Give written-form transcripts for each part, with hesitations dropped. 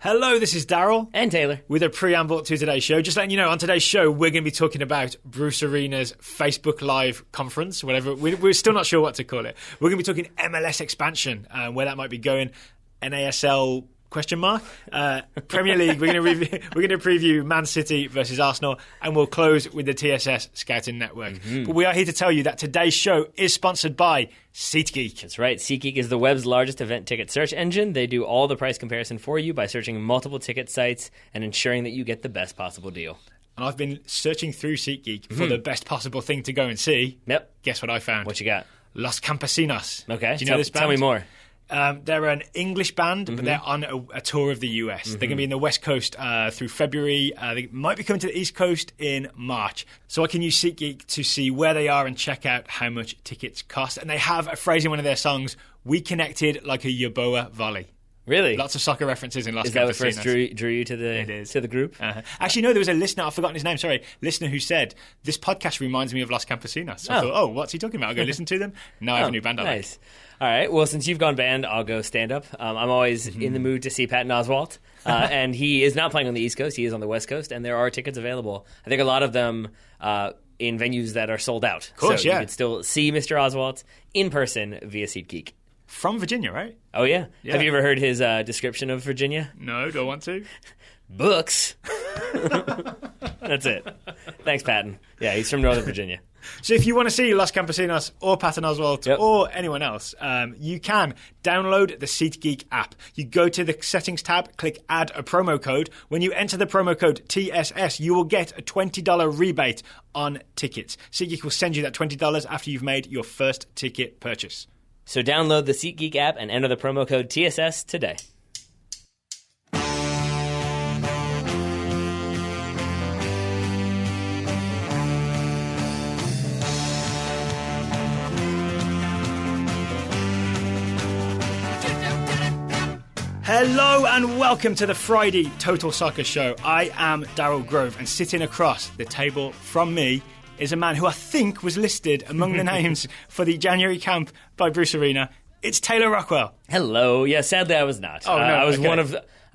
Hello, this is Daryl. And Taylor. With a preamble to today's show. Just letting you know, on today's show, we're going to be talking about Bruce Arena's Facebook Live conference, whatever. We're still not sure what to call it. We're going to be talking MLS expansion, where that might be going. NASL ? Premier League. We're going to preview Man City versus Arsenal, and we'll close with the TSS Scouting Network. But we are here to tell you that today's show is sponsored by SeatGeek. That's right. SeatGeek is the web's largest event ticket search engine. They do all the price comparison for you by searching multiple ticket sites and ensuring that you get the best possible deal. And I've been searching through SeatGeek for the best possible thing to go and see. Yep. Guess what I found? What you got? Los Campesinos. Okay. Do you know this band? Tell me more. They're an English band, but they're on a tour of the US. They're going to be in the West Coast through February. They might be coming to the East Coast in March. So I can use SeatGeek to see where they are and check out how much tickets cost. And they have a phrase in one of their songs, "We connected like a Yaboa volley." Really? Lots of soccer references in Los Campesinos. Is that what first drew you to the group? Actually, no, there was a listener, I've forgotten his name, listener who said, this podcast reminds me of Los Campesinos. So I thought, what's he talking about? I'll go listen to them. Now I have a new band I like. Nice. All right, well, since you've gone band, I'll go stand-up. I'm always in the mood to see Patton Oswalt, and he is not playing on the East Coast, he is on the West Coast, and there are tickets available. I think a lot of them in venues that are sold out. Of course, so you could still see Mr. Oswalt in person via SeatGeek. From Virginia, right? Oh, yeah. Have you ever heard his description of Virginia? No, don't want to. Books. That's it. Thanks, Patton. Yeah, he's from Northern Virginia. So if you want to see Los Campesinos or Patton Oswalt or anyone else, you can download the SeatGeek app. You go to the settings tab, click add a promo code. When you enter the promo code TSS, you will get a $20 rebate on tickets. SeatGeek will send you that $20 after you've made your first ticket purchase. So download the SeatGeek app and enter the promo code TSS today. Hello and welcome to the Friday Total Soccer Show. I am Daryl Grove, and sitting across the table from me is a man who I think was listed among the names for the January camp by Bruce Arena. It's Taylor Rockwell. Hello. Yeah, sadly I was not. Oh, no, I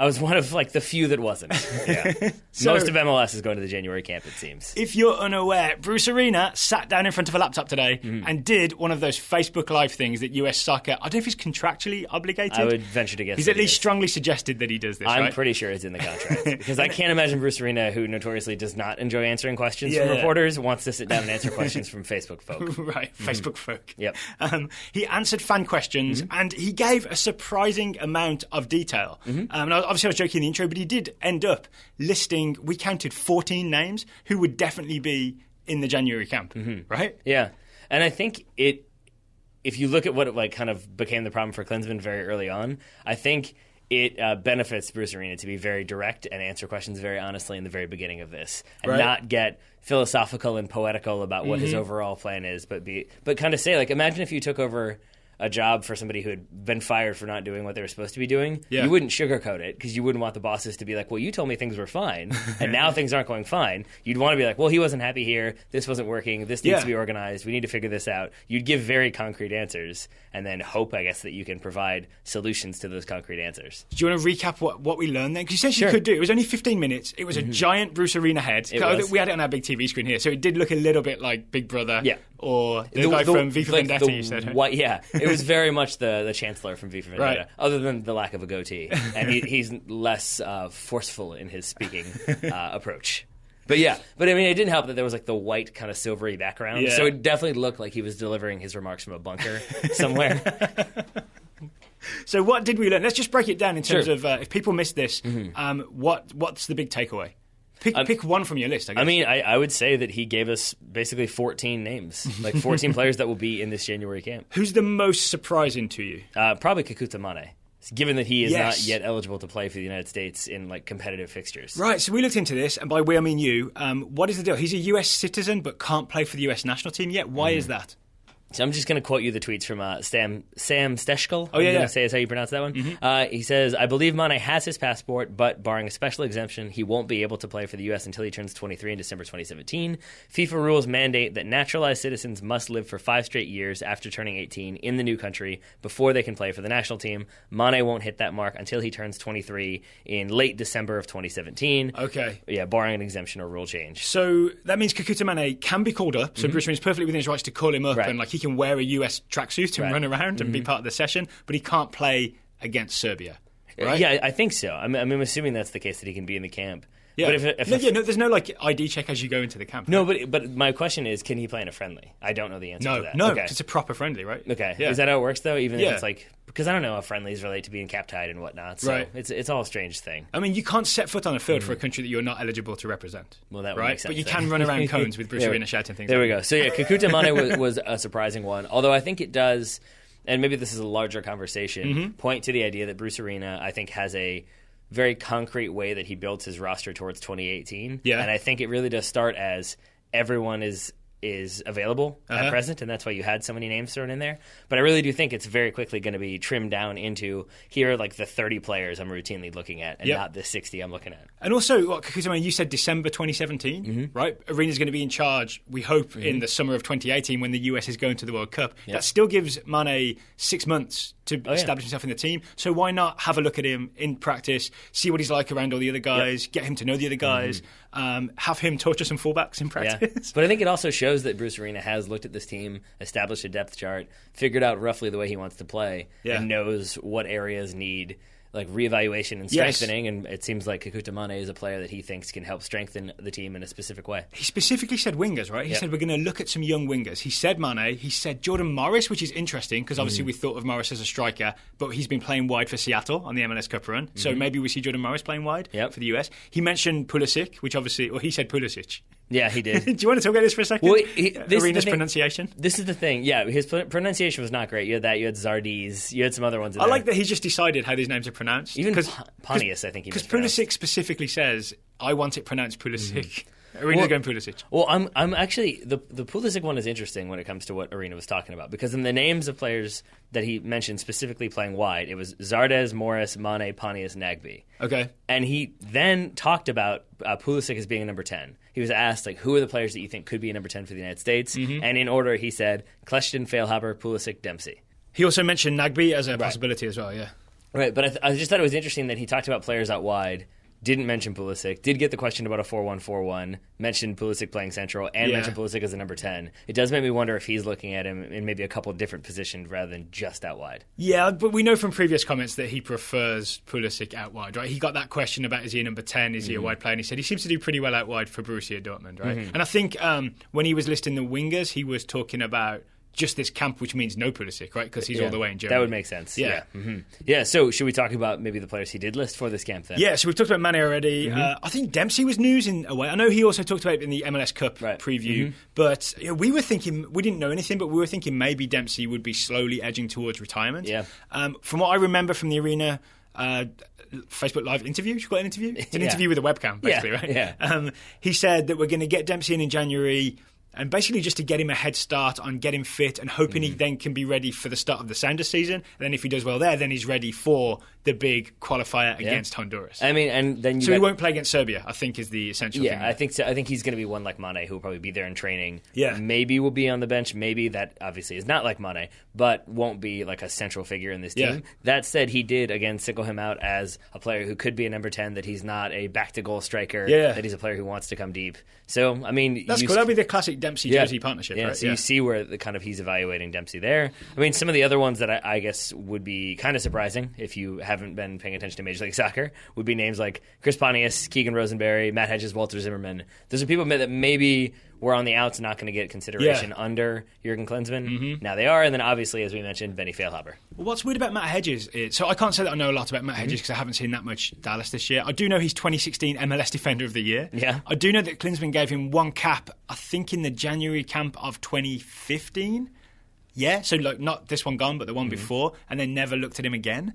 was one of like the few that wasn't. Yeah. So, most of MLS is going to the January camp, it seems. If you're unaware, Bruce Arena sat down in front of a laptop today and did one of those Facebook Live things that US Soccer, I don't know if he's contractually obligated. I would venture to guess he's at least strongly suggested that he does this, I'm pretty sure it's in the contract. Because I can't imagine Bruce Arena, who notoriously does not enjoy answering questions from reporters, wants to sit down and answer questions from Facebook folk. Right, Facebook folk. Yep. He answered fan questions and he gave a surprising amount of detail. Obviously I was joking in the intro, but he did end up listing, we counted 14 names who would definitely be in the January camp, right? Yeah. And I think if you look at what kind of became the problem for Klinsmann very early on, I think it benefits Bruce Arena to be very direct and answer questions very honestly in the very beginning of this, and not get philosophical and poetical about what his overall plan is, but kind of say, like, imagine if you took over a job for somebody who had been fired for not doing what they were supposed to be doing. You wouldn't sugarcoat it because you wouldn't want the bosses to be like, well, you told me things were fine and now things aren't going fine. You'd want to be like, well, he wasn't happy here, this wasn't working, this needs to be organized, we need to figure this out. You'd give very concrete answers and then hope, I guess, that you can provide solutions to those concrete answers. Do you want to recap what we learned then? Because you essentially could do it. It was only 15 minutes. It was a giant Bruce Arena head. We had it on our big TV screen here, so it did look a little bit like Big Brother or the guy from V for Vendetta, you said. It was very much the Chancellor from V for Vendetta, other than the lack of a goatee. And he's less forceful in his speaking approach. But I mean, it didn't help that there was like the white kind of silvery background. So it definitely looked like he was delivering his remarks from a bunker somewhere. So what did we learn? Let's just break it down in terms of if people missed this, what's the big takeaway? Pick one from your list, I guess. I mean, I would say that he gave us basically 14 names, like 14 players that will be in this January camp. Who's the most surprising to you? Probably Kekuta Mane, given that he is not yet eligible to play for the United States in like competitive fixtures. Right, so we looked into this, and by we I mean you. What is the deal? He's a US citizen but can't play for the US national team yet. Why is that? So I'm just going to quote you the tweets from Sam Steshkel. Oh, yeah, I'm going to say is how you pronounce that one. He says, I believe Mane has his passport, but barring a special exemption, he won't be able to play for the U.S. until he turns 23 in December 2017. FIFA rules mandate that naturalized citizens must live for 5 straight years after turning 18 in the new country before they can play for the national team. Mane won't hit that mark until he turns 23 in late December of 2017. Okay. Yeah, barring an exemption or rule change. So that means Kekuta Mane can be called up. So Bruce Arena's perfectly within his rights to call him up, Right. and like he can wear a US tracksuit and run around and be part of the session, but he can't play against Serbia. Right? Yeah, I think so. I'm assuming that's the case, that he can be in the camp. Yeah. But if there's no like ID check as you go into the camp. No, right? but my question is, can he play in a friendly? I don't know the answer to that. No, Okay. it's a proper friendly, right? Okay. Yeah. Is that how it works, though? Even Yeah. if it's like... Because I don't know how friendlies relate to being cap-tied and whatnot. So Right. it's all a strange thing. I mean, you can't set foot on a field for a country that you're not eligible to represent. Well, that would right? make sense. But you can run around cones with Bruce Arena shouting things. There we like go. So yeah, Kekuta Mane was a surprising one. Although I think it does, and maybe this is a larger conversation, point to the idea that Bruce Arena, I think, has a very concrete way that he builds his roster towards 2018. Yeah. And I think it really does start as everyone is available at present, and that's why you had so many names thrown in there. But I really do think it's very quickly going to be trimmed down into here are like the 30 players I'm routinely looking at, and not the 60 I'm looking at. And also, Kekuta Mane, you said December 2017, right? Arena's going to be in charge, we hope, in the summer of 2018 when the US is going to the World Cup. That still gives Mane 6 months to establish himself in the team. So why not have a look at him in practice, see what he's like around all the other guys, get him to know the other guys, have him torture some fullbacks in practice. Yeah. But I think it also shows that Bruce Arena has looked at this team, established a depth chart, figured out roughly the way he wants to play, and knows what areas need like reevaluation and strengthening, and it seems like Kekuta Mane is a player that he thinks can help strengthen the team in a specific way. He specifically said wingers, right? He said we're going to look at some young wingers. He said Mane, he said Jordan Morris, which is interesting because obviously we thought of Morris as a striker, but he's been playing wide for Seattle on the MLS Cup run, so maybe we see Jordan Morris playing wide for the US. He mentioned Pulisic, which obviously, well, he said Pulisic. Yeah, he did. Do you want to talk about this for a second? Well, Arena's pronunciation? This is the thing. Yeah, his pronunciation was not great. You had that. You had Zardes. You had some other ones in I there. like that he just decided how these names are pronounced. Even Pontius, I think he because mispronounced. Pulisic specifically says, I want it pronounced Pulisic. Arena's going Pulisic. Well, I'm actually the Pulisic one is interesting when it comes to what Arena was talking about, because in the names of players that he mentioned specifically playing wide, it was Zardes, Morris, Mane, Pontius, Nagbe. Okay. And he then talked about Pulisic as being a number 10. He was asked, like, who are the players that you think could be a number 10 for the United States? And in order, he said Kleshton, Feilhaber, Pulisic, Dempsey. He also mentioned Nagbe as a possibility as well, yeah. Right, but I just thought it was interesting that he talked about players out wide, didn't mention Pulisic, did get the question about a 4-1-4-1, mentioned Pulisic playing central, and mentioned Pulisic as a number 10. It does make me wonder if he's looking at him in maybe a couple of different positions rather than just out wide. Yeah, but we know from previous comments that he prefers Pulisic out wide, right? He got that question about is he a number 10, is he a wide player, and he said he seems to do pretty well out wide for Borussia Dortmund, right? And I think when he was listing the wingers, he was talking about just this camp, which means no Pulisic, right? Because he's all the way in Germany. That would make sense. Yeah. So should we talk about maybe the players he did list for this camp then? Yeah, so we've talked about Mane already. I think Dempsey was news in a way. I know he also talked about it in the MLS Cup preview, but we were thinking, we didn't know anything, but we were thinking maybe Dempsey would be slowly edging towards retirement. Yeah. From what I remember from the Arena Facebook Live interview, you got an interview? It's an interview with a webcam, basically, right? Yeah. He said that we're going to get Dempsey in January, and basically just to get him a head start on getting fit and hoping he then can be ready for the start of the Sounders season. And then if he does well there, then he's ready for the big qualifier against Honduras. I mean, and then he won't play against Serbia, I think, is the essential thing. Yeah, I think so. I think he's going to be one like Mane, who will probably be there in training. Yeah. Maybe will be on the bench. Maybe that obviously is not like Mane, but won't be like a central figure in this team. That said, he did, again, single him out as a player who could be a number 10, that he's not a back-to-goal striker, that he's a player who wants to come deep. So, I mean... That's cool. That'll be the classic Dempsey-Jersey partnership, right? So you see where he's evaluating Dempsey there. I mean, some of the other ones that I guess would be kind of surprising if you haven't been paying attention to Major League Soccer would be names like Chris Pontius, Keegan Rosenberry, Matt Hedges, Walter Zimmerman. Those are people that maybe were on the outs, not going to get consideration under Jurgen Klinsmann. Now they are, and then obviously, as we mentioned, Benny Feilhaber. Well, what's weird about Matt Hedges is, so I can't say that I know a lot about Matt Hedges because I haven't seen that much Dallas this year. I do know he's 2016 MLS Defender of the Year. Yeah. I do know that Klinsmann gave him one cap, I think in the January camp of 2015. Yeah, so like not this one gone, but the one before, and then never looked at him again.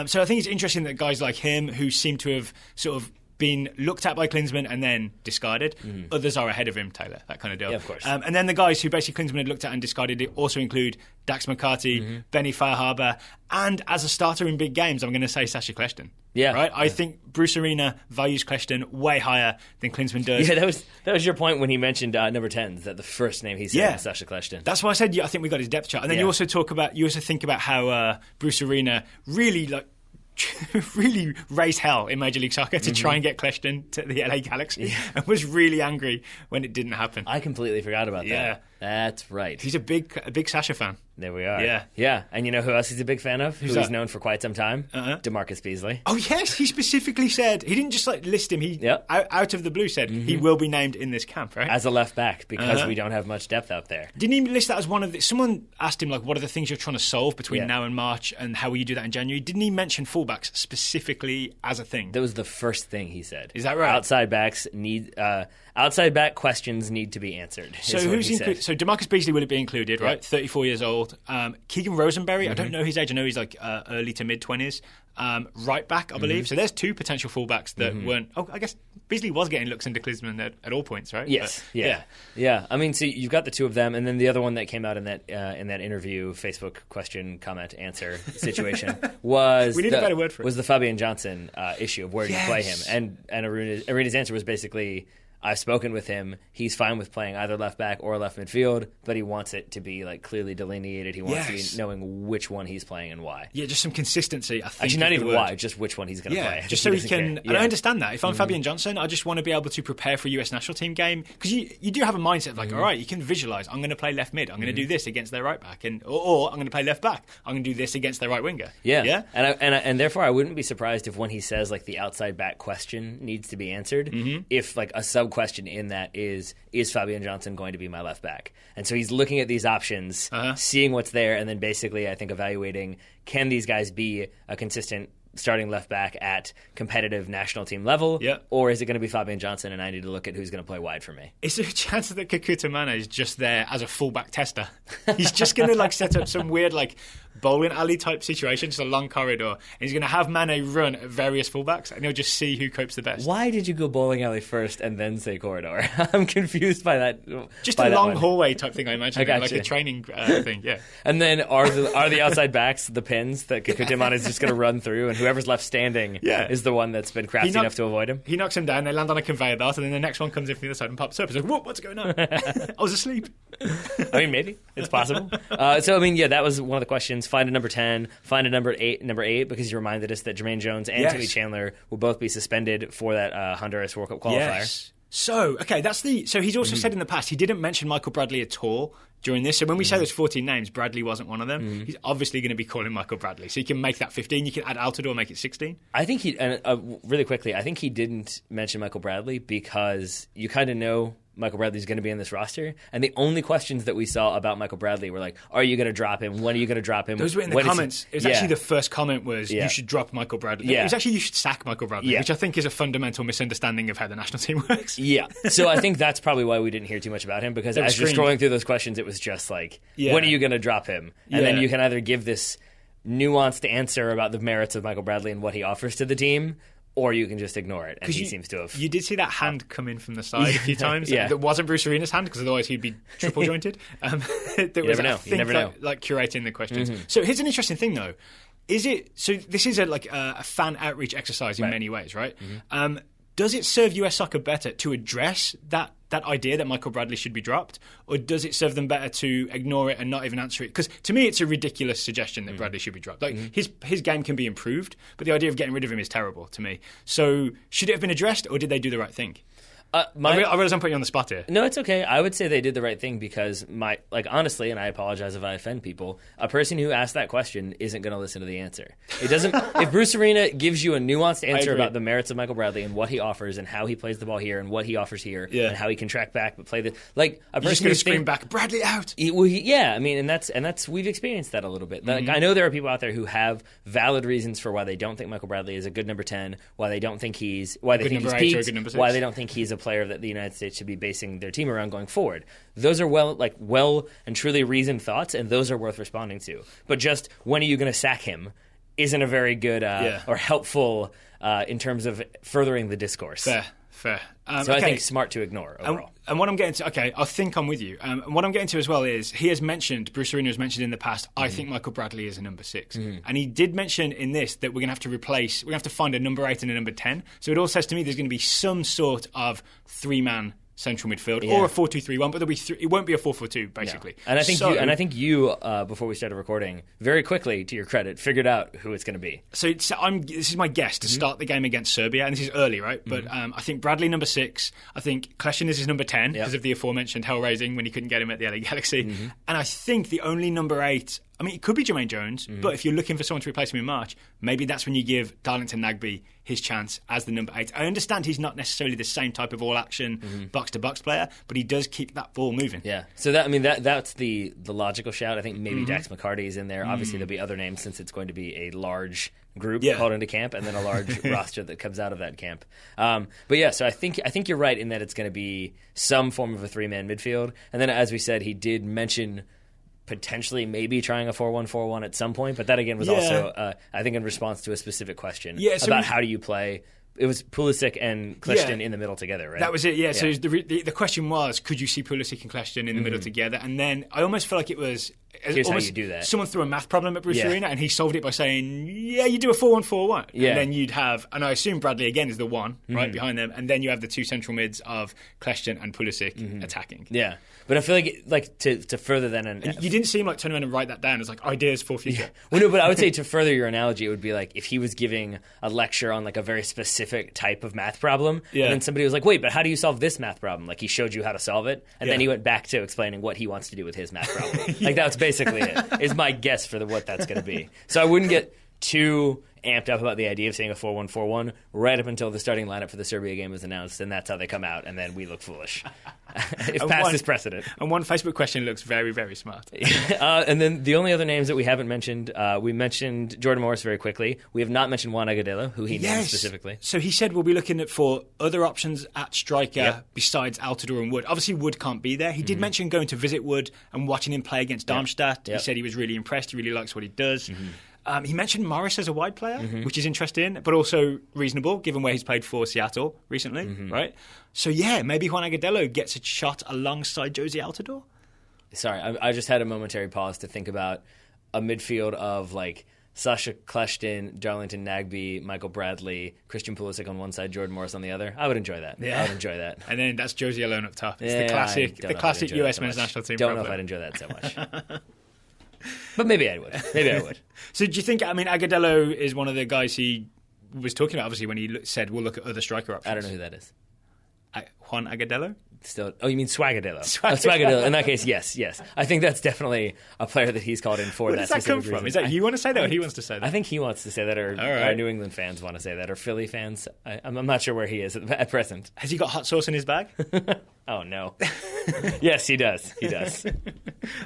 So I think it's interesting that guys like him, who seem to have sort of been looked at by Klinsmann and then discarded. Others are ahead of him, Taylor, that kind of deal. Yeah, of course. And then the guys who basically Klinsmann had looked at and discarded also include Dax McCarty, Benny Feierhaber, and as a starter in big games, I'm going to say Sasha Kleshton. Yeah. Right? I think Bruce Arena values Kleshton way higher than Klinsmann does. Yeah, that was your point when he mentioned number 10s, that the first name he said was Sasha Kleshton. That's why I said I think we got his depth chart. And then you also think about how Bruce Arena really really raised hell in Major League Soccer to try and get Kleshton to the LA Galaxy and was really angry when it didn't happen. I completely forgot about that. Yeah. That's right. He's a big Sasha fan. There we are. Yeah. Yeah. And you know who else he's a big fan of? Who that? he's known for quite some time? DeMarcus Beasley. Oh, yes. He specifically said, he didn't just list him. He, out of the blue, said he will be named in this camp, right? As a left back, because we don't have much depth out there. Didn't he list that as one of the... Someone asked him, what are the things you're trying to solve between now and March, and how will you do that in January? Didn't he mention fullbacks specifically as a thing? That was the first thing he said. Is that right? Outside back questions need to be answered. So who's included? So DeMarcus Beasley will be included, right? 34 years old. Keegan Rosenberry, I don't know his age. I know he's early to mid-20s. Right back, I believe. So there's two potential fullbacks that weren't... Oh, I guess Beasley was getting looks into Klinsmann at all points, right? Yes. But, yeah. I mean, so you've got the two of them, and then the other one that came out in that interview, Facebook question, comment, answer situation was... We need a better word for it. Was the Fabian Johnson issue of where do you play him? And Arena's answer was basically... I've spoken with him. He's fine with playing either left back or left midfield, but he wants it to be clearly delineated. He wants to be knowing which one he's playing and why. Yeah, just some consistency. I think actually, not even why, just which one he's going to play. Just so he can. And I understand that. If I'm Fabian Johnson, I just want to be able to prepare for a US national team game because you do have a mindset of all right, you can visualize. I'm going to play left mid. I'm going to do this against their right back, or I'm going to play left back. I'm going to do this against their right winger. Yeah. And therefore, I wouldn't be surprised if when he says the outside back question needs to be answered, if a sub question in that is Fabian Johnson going to be my left back? And so he's looking at these options, seeing what's there, and then basically, I think, evaluating, can these guys be a consistent starting left back at competitive national team level, or is it going to be Fabian Johnson and I need to look at who's going to play wide for me? Is there a chance that Kekuta Manneh is just there as a fullback tester? He's just going to set up some weird bowling alley type situation, just a long corridor, and he's going to have Manneh run at various fullbacks, and he'll just see who copes the best. Why did you go bowling alley first and then say corridor? I'm confused by that. Just a long hallway type thing, I imagine, a training thing. Yeah. And then are the outside backs the pins that Kekuta Manneh is just going to run through, and whoever's left standing is the one that's been crafty enough to avoid him? He knocks him down, they land on a conveyor belt, and then the next one comes in from the other side and pops up. He's like, what's going on? I was asleep. I mean, maybe. It's possible. That was one of the questions. Find a number 10, find a number 8, because you reminded us that Jermaine Jones and Timmy Chandler will both be suspended for that Honduras World Cup qualifier. Yes. So he's also said in the past, he didn't mention Michael Bradley at all during this. So when we say there's 14 names, Bradley wasn't one of them. He's obviously going to be calling Michael Bradley. So you can make that 15. You can add Altidore, make it 16. I think really quickly, I think he didn't mention Michael Bradley because you kind of know Michael Bradley's going to be in this roster. And the only questions that we saw about Michael Bradley were are you going to drop him? When are you going to drop him? Those were in the comments. It was actually the first comment was, you should drop Michael Bradley. Yeah. It was actually, you should sack Michael Bradley, which I think is a fundamental misunderstanding of how the national team works. Yeah. So I think that's probably why we didn't hear too much about him, because as you're scrolling through those questions, it was just when are you going to drop him? And then you can either give this nuanced answer about the merits of Michael Bradley and what he offers to the team, or you can just ignore it, and he seems to have... You did see that hand come in from the side a few times. That wasn't Bruce Arena's hand, because otherwise he'd be triple jointed. You never know. Curating the questions. So here's an interesting thing, though. This is a fan outreach exercise in many ways, right? Does it serve US soccer better to address that idea that Michael Bradley should be dropped, or does it serve them better to ignore it and not even answer it? Because to me, it's a ridiculous suggestion that Bradley should be dropped. His game can be improved, but the idea of getting rid of him is terrible to me. So should it have been addressed, or did they do the right thing? I realize I'm putting you on the spot here. No, it's okay. I would say they did the right thing because honestly, and I apologize if I offend people, a person who asked that question isn't going to listen to the answer. It doesn't. If Bruce Arena gives you a nuanced answer about the merits of Michael Bradley and what he offers and how he plays the ball here and what he offers here and how he can track back but play the a person just going to scream back, Bradley out. I mean, and that's we've experienced that a little bit. I know there are people out there who have valid reasons for why they don't think Michael Bradley is a good number 10, why they don't think he's peaked, why they don't think he's a player that the United States should be basing their team around going forward. Those are well and truly reasoned thoughts, and those are worth responding to. But just when are you going to sack him isn't a very good or helpful in terms of furthering the discourse. Fair. So I think smart to ignore overall. And what I'm getting to, I think I'm with you. And what I'm getting to as well is he has mentioned, Bruce Arena has mentioned in the past, I think Michael Bradley is a number 6. And he did mention in this that we're going to have to find a number 8 and a number 10. So it all says to me there's going to be some sort of 3-man central midfield or a 4-2-3-1, but there'll be it won't be a 4-4-2 basically. No. And I think you before we started recording, very quickly, to your credit, figured out who it's going to be. So this is my guess to start the game against Serbia, and this is early, right? But I think Bradley number 6. I think Kleshin is his number 10 because of the aforementioned hell-raising when he couldn't get him at the LA Galaxy. And I think the only number 8. I mean, it could be Jermaine Jones, but if you're looking for someone to replace him in March, maybe that's when you give Darlington Nagbe his chance as the number 8. I understand he's not necessarily the same type of all-action box-to-box player, but he does keep that ball moving. Yeah. So that's the logical shout. I think maybe Dax McCarty is in there. Obviously, there'll be other names since it's going to be a large group called into camp, and then a large roster that comes out of that camp. But yeah, so I think you're right in that it's going to be some form of a 3-man midfield. And then, as we said, he did mention potentially maybe trying a 4-1-4-1 at some point, but that again was also I think in response to a specific question about how do you play. It was Pulisic and Kleshin in the middle together, right? That was it, yeah. So the question was, could you see Pulisic and Kleshin in the middle together? And then I almost felt like it was Here's how you do that. Someone threw a math problem at Bruce Arena, and he solved it by saying, you do a 4-1-4-1. Yeah. And then you'd have, and I assume Bradley again is the one, right, behind them, and then you have the 2 central mids of Kleshin and Pulisic attacking. Yeah. But I feel like to further that... You didn't seem like turn around and write that down as like ideas for future. Yeah. Well, no, but I would say to further your analogy, it would be like if he was giving a lecture on like a very specific type of math problem, and then somebody was like, wait, but how do you solve this math problem? Like he showed you how to solve it, and then he went back to explaining what he wants to do with his math problem. Like that's basically it, is my guess for what that's going to be. So I wouldn't get too amped up about the idea of saying a 4-1-4-1 right up until the starting lineup for the Serbia game was announced, and that's how they come out, and then we look foolish. It's past this precedent. And one Facebook question looks very, very smart. And then the only other names that we haven't mentioned, we mentioned Jordan Morris very quickly. We have not mentioned Juan Agudelo, who he named specifically. So he said we'll be looking for other options at striker besides Altidore and Wood. Obviously, Wood can't be there. He did mention going to visit Wood and watching him play against Darmstadt. He said he was really impressed. He really likes what he does. He mentioned Morris as a wide player, which is interesting, but also reasonable, given where he's played for Seattle recently, right? So, maybe Juan Agudelo gets a shot alongside Josie Altidore. Sorry, I just had a momentary pause to think about a midfield of, like, Sasha Kleshin, Darlington Nagbe, Michael Bradley, Christian Pulisic on one side, Jordan Morris on the other. I would enjoy that. Yeah. I would enjoy that. And then that's Josie alone up top. It's the classic US men's national team problem. Don't know if I'd enjoy that so much. But maybe I would. So do you think, Agudelo is one of the guys he was talking about, obviously, when he said we'll look at other striker options? I don't know who that is. Juan Agudelo? You mean Swagadelo? Swagadelo. In that case, yes. I think that's definitely a player that he's called in for. Where does that come from? Is that you want to say that, or he wants to say that? I think he wants to say that, or our New England fans want to say that, or Philly fans. I'm not sure where he is at present. Has he got hot sauce in his bag? Oh, no. Yes, he does.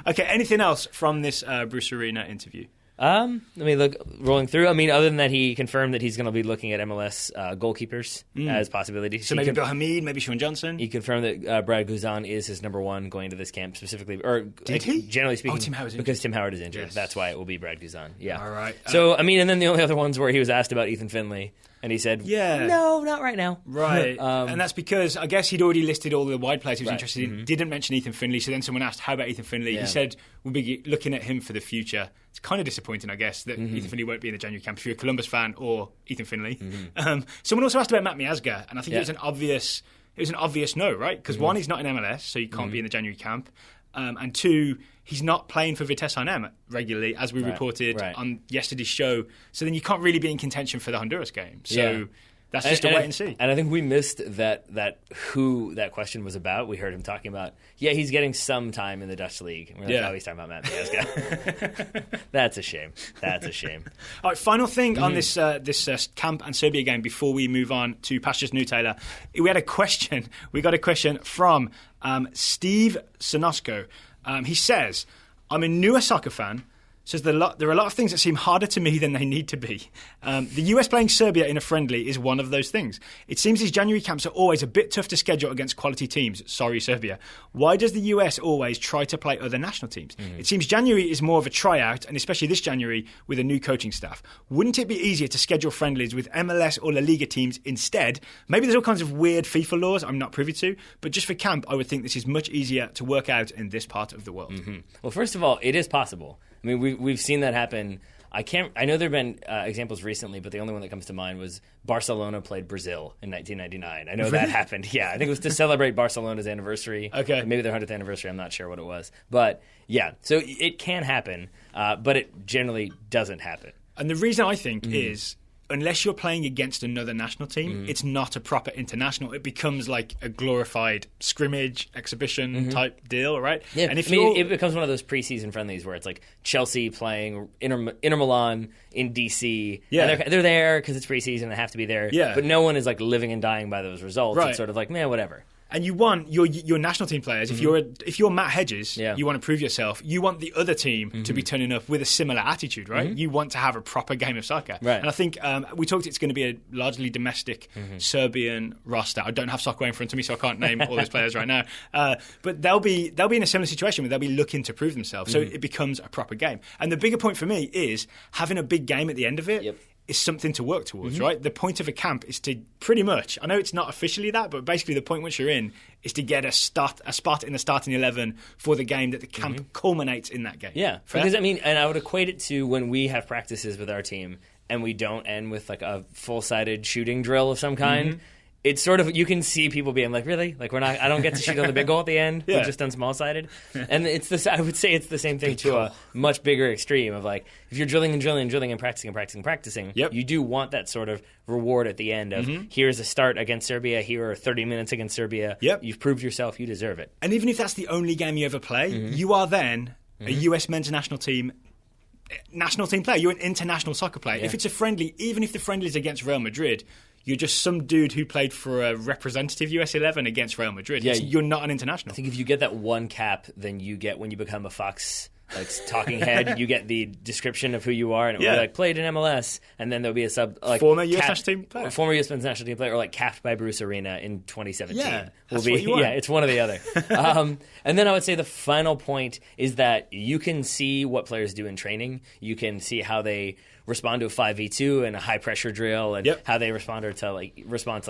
Okay, anything else from this Bruce Arena interview? Let me look, rolling through. I mean, other than that, he confirmed that he's going to be looking at MLS goalkeepers as possibilities. So maybe Bill Hamid, maybe Sean Johnson. He confirmed that Brad Guzan is his number 1 going to this camp specifically. Or did he? Generally speaking, Tim Howard's because Tim Howard is injured. Yes. That's why it will be Brad Guzan. Yeah. All right. So, I mean, and then the only other ones where he was asked about Ethan Finlay. And he said, no, not right now. Right. And that's because I guess he'd already listed all the wide players he was interested in. Didn't mention Ethan Finlay. So then someone asked, how about Ethan Finlay? Yeah. He said, we'll be looking at him for the future. It's kind of disappointing, I guess, that Ethan Finlay won't be in the January camp if you're a Columbus fan or Ethan Finlay. Someone also asked about Matt Miazga, and I think it was an obvious no, right? Because one, he's not in MLS, so he can't be in the January camp. And 2, he's not playing for Vitesse Arnhem regularly, as we reported on yesterday's show. So then you can't really be in contention for the Honduras game. So that's just a wait and see. And I think we missed that who that question was about. We heard him talking about, he's getting some time in the Dutch league. We're like, he's talking about Matt Miazga. That's a shame. All right, final thing on this camp and Serbia game before we move on to Pastures New Taylor. We got a question from Steve Sonosko. He says, I'm a newer soccer fan, says there are a lot of things that seem harder to me than they need to be. The US playing Serbia in a friendly is one of those things. It seems these January camps are always a bit tough to schedule against quality teams. Sorry, Serbia. Why does the US always try to play other national teams? It seems January is more of a tryout, and especially this January with a new coaching staff. Wouldn't it be easier to schedule friendlies with MLS or La Liga teams instead? Maybe there's all kinds of weird FIFA laws I'm not privy to, but just for camp, I would think this is much easier to work out in this part of the world. Well, first of all, it is possible. I mean, we've seen that happen. I know there have been examples recently, but the only one that comes to mind was Barcelona played Brazil in 1999. I know that happened. Yeah, I think it was to celebrate Barcelona's anniversary. Okay. Maybe their 100th anniversary. I'm not sure what it was. But, yeah, so it can happen, but it generally doesn't happen. And the reason I think is, unless you're playing against another national team, it's not a proper international. It becomes like a glorified scrimmage, exhibition type deal, right? Yeah, and if it becomes one of those preseason friendlies where it's like Chelsea playing Inter Milan in DC. Yeah. And they're there because it's preseason and they have to be there. Yeah. But no one is like living and dying by those results. Right. It's sort of like, man, whatever. And you want your national team players. If you're Matt Hedges, you want to prove yourself. You want the other team to be turning up with a similar attitude, right? You want to have a proper game of soccer. Right. And I think we talked. It's going to be a largely domestic Serbian roster. I don't have Soccer in front of me, so I can't name all those players right now. But they'll be in a similar situation where they'll be looking to prove themselves. So it becomes a proper game. And the bigger point for me is having a big game at the end of it. Yep. Is something to work towards, right? The point of a camp is to pretty much, I know it's not officially that, but basically the point once you're in is to get a spot in the starting 11 for the game that the camp culminates in that game. Yeah, Fair? because I mean, and I would equate it to when we have practices with our team and we don't end with like a full-sided shooting drill of some kind. It's sort of, you can see people being like, really? Like, I don't get to shoot on the big goal at the end? Yeah. We've just done small-sided? And I would say it's the same thing to a much bigger extreme of like, if you're drilling and practicing, you do want that sort of reward at the end of, here's a start against Serbia, here are 30 minutes against Serbia. Yep. You've proved yourself, you deserve it. And even if that's the only game you ever play, you are then a US men's national team player. You're an international soccer player. Yeah. If it's a friendly, even if the friendly is against Real Madrid, you're just some dude who played for a representative US 11 against Real Madrid. Yeah, you're not an international. I think if you get that one cap, then you get, when you become a Fox talking head, you get the description of who you are, and it will be like played in MLS, and then there'll be a sub like former US national team player, former US men's national team player, or like capped by Bruce Arena in 2017. Yeah, will be it's one or the other. And then I would say the final point is that you can see what players do in training. You can see how they respond to a 5v2 and a high pressure drill, and how they respond to like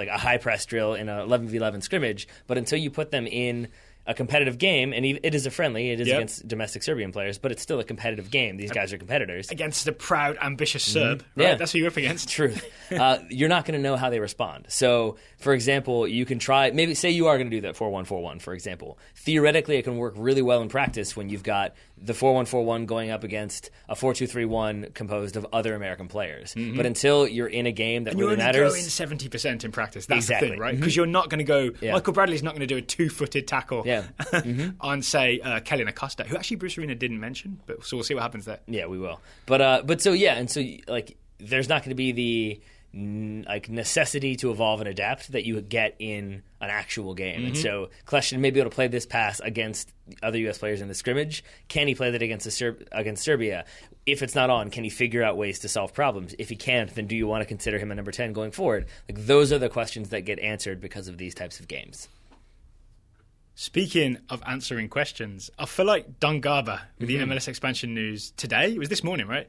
a high press drill in a 11v11 scrimmage. But until you put them in a competitive game, and it is a friendly, it is against domestic Serbian players, but it's still a competitive game. These guys are competitors. Against the proud, ambitious Serb, right? Yeah. That's who you're up against. Truth. You're not going to know how they respond. So, for example, you can try, maybe say you are going to do that 4-1-4-1, for example. Theoretically, it can work really well in practice when you've got the 4-1-4-1 going up against a 4-2-3-1 composed of other American players. But until you're in a game that really matters... you're only going 70% in practice. That's the thing, right? Because you're not going to go... Michael Bradley's not going to do a two-footed tackle on, say, Kelly Acosta, who actually Bruce Arena didn't mention, but so we'll see what happens there. Yeah, we will. But so, yeah, and so, like, there's not going to be the necessity to evolve and adapt that you get in an actual game. And so Kljestan may be able to play this pass against other U.S. players in the scrimmage. Can he play that against Serbia? If it's not on, can he figure out ways to solve problems? If he can't, then do you want to consider him a number 10 going forward? Like, those are the questions that get answered because of these types of games. Speaking of answering questions, I feel like Don Garber with the MLS expansion news today, it was this morning, right?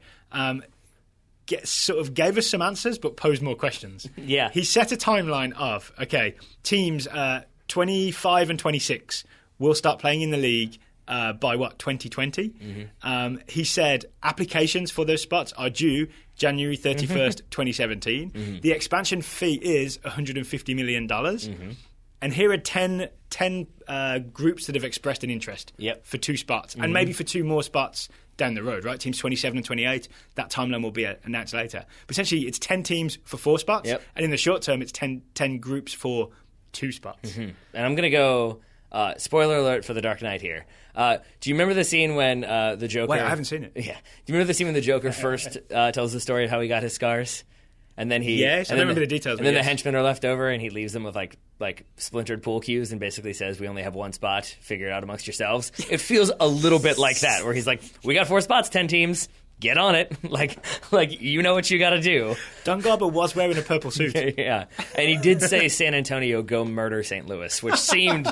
Gave us some answers but posed more questions. Yeah. He set a timeline of, teams 25 and 26 will start playing in the league by 2020? He said applications for those spots are due January 31st, 2017. The expansion fee is $150 million. And here are 10 groups that have expressed an interest for 2 spots, and maybe for 2 more spots down the road, right? Teams 27 and 28, that timeline will be announced later. But essentially, it's 10 teams for 4 spots, and in the short term, it's 10 groups for 2 spots. And I'm going to go, spoiler alert for The Dark Knight here. Do you remember the scene when the Joker... Wait, I haven't seen it. Yeah. Do you remember the scene when the Joker first tells the story of how he got his scars? And then Yes, I don't remember the details. And then the henchmen are left over, and he leaves them with like splintered pool cues, and basically says, "We only have 1 spot. Figure it out amongst yourselves." It feels a little bit like that, where he's like, "We got 4 spots, 10 teams. get on it. like you know what you got to do. Don Garber was wearing a purple suit. Yeah, and he did say San Antonio go murder St. Louis, which seemed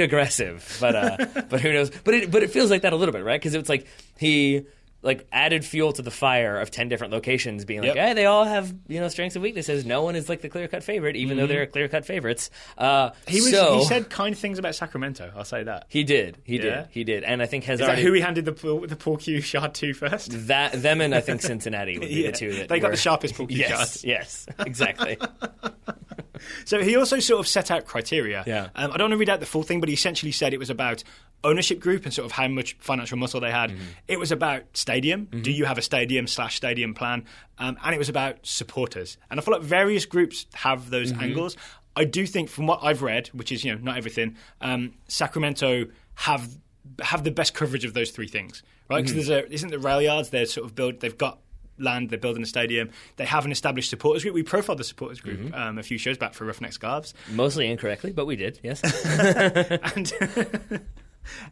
aggressive, but who knows? But it feels like that a little bit, right? Because it's like he added fuel to the fire of 10 different locations, being like, hey, they all have strengths and weaknesses. No one is like the clear-cut favorite, even though they're clear-cut favorites. He said kind things about Sacramento. I'll say that he did, and I think is that who he handed the pool cue shard to first? Them and I think Cincinnati would be the two that they got the sharpest pool cue shards. Yes, exactly. So he also sort of set out criteria. Yeah. I don't want to read out the full thing, but he essentially said it was about ownership group and sort of how much financial muscle they had. It was about stadium. Do you have a stadium plan? And it was about supporters. And I feel like various groups have those angles. I do think, from what I've read, which is not everything, Sacramento have the best coverage of those three things, right? Because isn't the rail yards? They're sort of they've got land, they're building a stadium, they have an established supporters group. We profiled the supporters group a few shows back for Roughnecks Scarves. Mostly incorrectly, but we did, yes.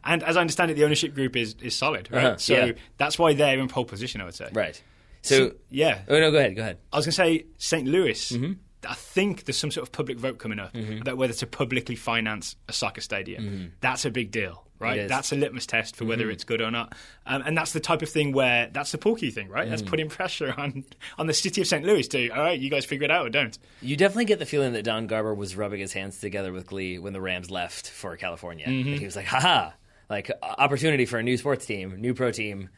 And as I understand it, the ownership group is solid, right? So that's why they're in pole position, I would say. Right. So yeah. Oh, no, go ahead. I was going to say St. Louis, I think there's some sort of public vote coming up about whether to publicly finance a soccer stadium. That's a big deal, right? That's a litmus test for whether it's good or not. And that's the type of thing where that's the porky thing, right? That's putting pressure on the city of St. Louis to, all right, you guys figure it out or don't. You definitely get the feeling that Don Garber was rubbing his hands together with glee when the Rams left for California. He was like, haha, opportunity for a new sports team, new pro team.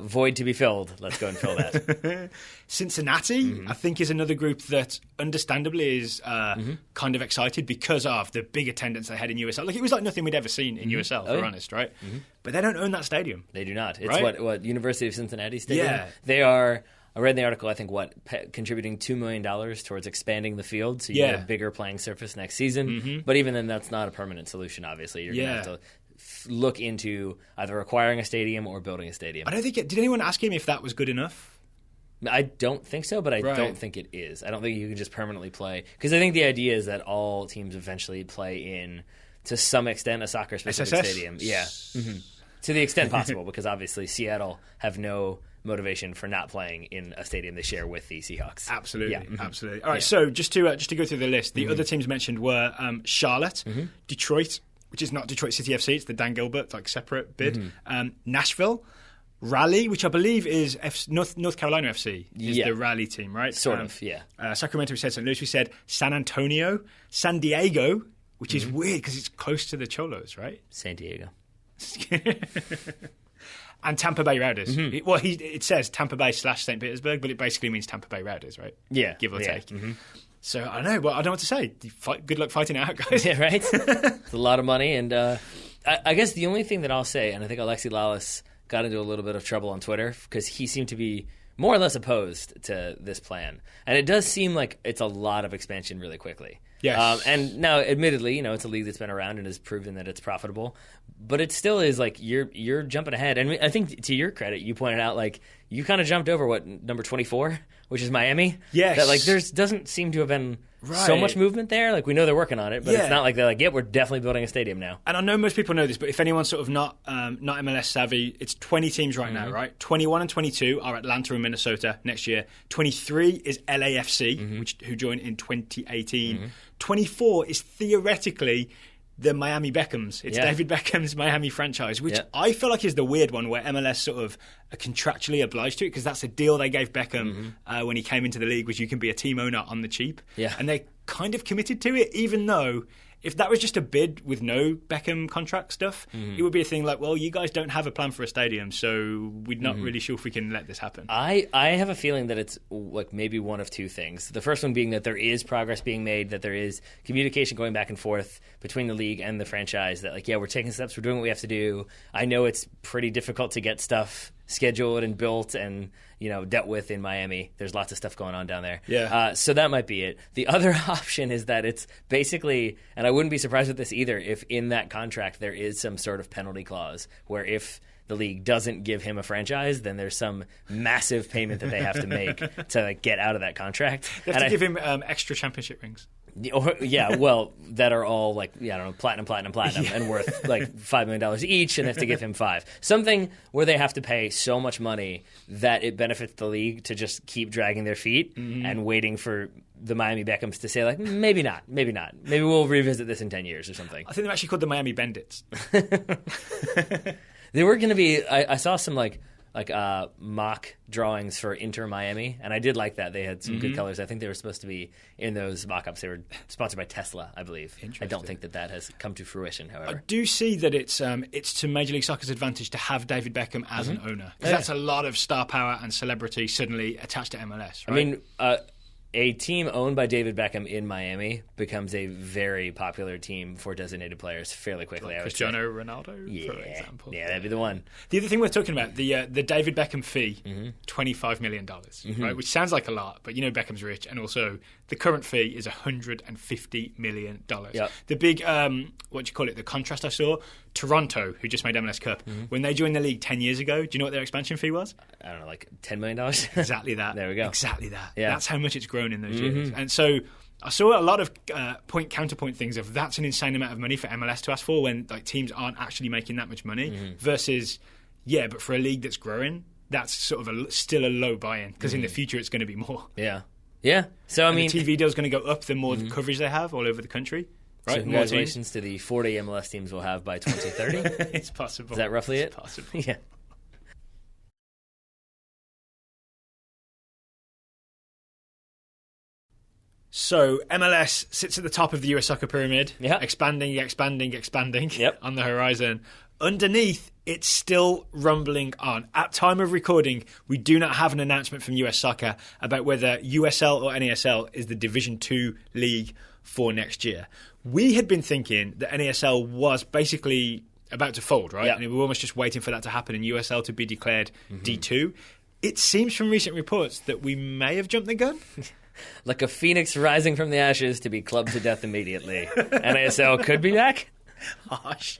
Void to be filled. Let's go and fill that. Cincinnati, I think, is another group that understandably is kind of excited because of the big attendance they had in USL. It was like nothing we'd ever seen in USL, if we're honest, right? But they don't own that stadium. They do not. It's right? what University of Cincinnati Stadium? Yeah. They are, I read in the article, I think, contributing $2 million towards expanding the field so you get a bigger playing surface next season. But even then, that's not a permanent solution, obviously. You're going to have to look into either acquiring a stadium or building a stadium. I don't think did anyone ask him if that was good enough? I don't think so, but I don't think it is. I don't think you can just permanently play, because I think the idea is that all teams eventually play in, to some extent, a soccer-specific stadium. Yeah, to the extent possible, because obviously Seattle have no motivation for not playing in a stadium they share with the Seahawks. Absolutely, absolutely. All right, so just to go through the list, the other teams mentioned were Charlotte, Detroit, which is not Detroit City FC, it's the Dan Gilbert separate bid. Nashville, Raleigh, which I believe is North Carolina FC, is the Raleigh team, right? Sort of, yeah. Sacramento, we said St. Louis, we said San Antonio, San Diego, which is weird because it's close to the Cholos, right? San Diego. And Tampa Bay Rowders. It says Tampa Bay / St. Petersburg, but it basically means Tampa Bay Rowders, right? Yeah. Give or take. So I don't know, but I don't know what to say. Good luck fighting it out, guys. Yeah, right? It's a lot of money. And I guess the only thing that I'll say, and I think Alexi Lalas got into a little bit of trouble on Twitter because he seemed to be more or less opposed to this plan. And it does seem like it's a lot of expansion really quickly. Yes. And now, admittedly, it's a league that's been around and has proven that it's profitable. But it still is you're jumping ahead. And I think, to your credit, you pointed out you kind of jumped over number 24, which is Miami. Yes. That there doesn't seem to have been so much movement there. We know they're working on it, but it's not like they're like, we're definitely building a stadium now. And I know most people know this, but if anyone's sort of not MLS savvy, it's 20 teams right now, right? 21 and 22 are Atlanta and Minnesota next year. 23 is LAFC, who joined in 2018. 24 is theoretically the Miami Beckhams. It's David Beckham's Miami franchise, which I feel like is the weird one where MLS sort of are contractually obliged to it, because that's a deal they gave Beckham when he came into the league, was you can be a team owner on the cheap. Yeah. And they kind of committed to it, even though if that was just a bid with no Beckham contract stuff, it would be a thing like, well, you guys don't have a plan for a stadium, so we're not really sure if we can let this happen. I have a feeling that it's maybe one of two things. The first one being that there is progress being made, that there is communication going back and forth between the league and the franchise, that we're taking steps, we're doing what we have to do. I know it's pretty difficult to get stuff scheduled and built and dealt with in Miami. There's lots of stuff going on down there. Yeah. So that might be it. The other option is that it's basically, and I wouldn't be surprised with this either, if in that contract there is some sort of penalty clause where if the league doesn't give him a franchise, then there's some massive payment that they have to make to like, get out of that contract. They have to give him extra championship rings. Yeah, well, that are all like, I don't know, platinum, and worth like $5 million each, and they have to give him 5. Something where they have to pay so much money that it benefits the league to just keep dragging their feet and waiting for the Miami Beckhams to say, like, maybe not. Maybe we'll revisit this in 10 years or something. I think they're actually called the Miami Bandits. They were going to be, I saw some like mock drawings for Inter Miami, and I did like that. They had some good colors. I think they were supposed to be in those mock-ups. They were sponsored by Tesla, I believe. I don't think that has come to fruition, however. I do see that it's to Major League Soccer's advantage to have David Beckham as an owner, because that's a lot of star power and celebrity suddenly attached to MLS, right? I mean, a team owned by David Beckham in Miami becomes a very popular team for designated players fairly quickly. Like Cristiano Ronaldo, for example. Yeah, that'd be the one. The other thing we're talking about, the David Beckham fee, $25 million, right? Which sounds like a lot, but you know Beckham's rich, and also the current fee is $150 million. Yep. The big, the contrast I saw, Toronto, who just made MLS Cup, when they joined the league 10 years ago, do you know what their expansion fee was? I don't know, like $10 million? Exactly that. There we go. Exactly that. Yeah. That's how much it's grown in those years. And so I saw a lot of counterpoint things of that's an insane amount of money for MLS to ask for when like teams aren't actually making that much money versus, but for a league that's growing, that's sort of still a low buy-in because in the future it's going to be more. Yeah. Yeah. So, I mean, the TV deal's going to go up the more coverage they have all over the country. Right? So congratulations to the 40 MLS teams we'll have by 2030. It's possible. Is that roughly it's possible. Yeah. So MLS sits at the top of the US soccer pyramid, expanding Yep. on the horizon. Underneath, it's still rumbling on. At time of recording, we do not have an announcement from US Soccer about whether USL or NASL is the Division 2 league for next year. We had been thinking that NASL was basically about to fold, right? Yep. And we were almost just waiting for that to happen and USL to be declared D2. It seems from recent reports that we may have jumped the gun. Like a phoenix rising from the ashes to be clubbed to death immediately. NASL could be back? Harsh.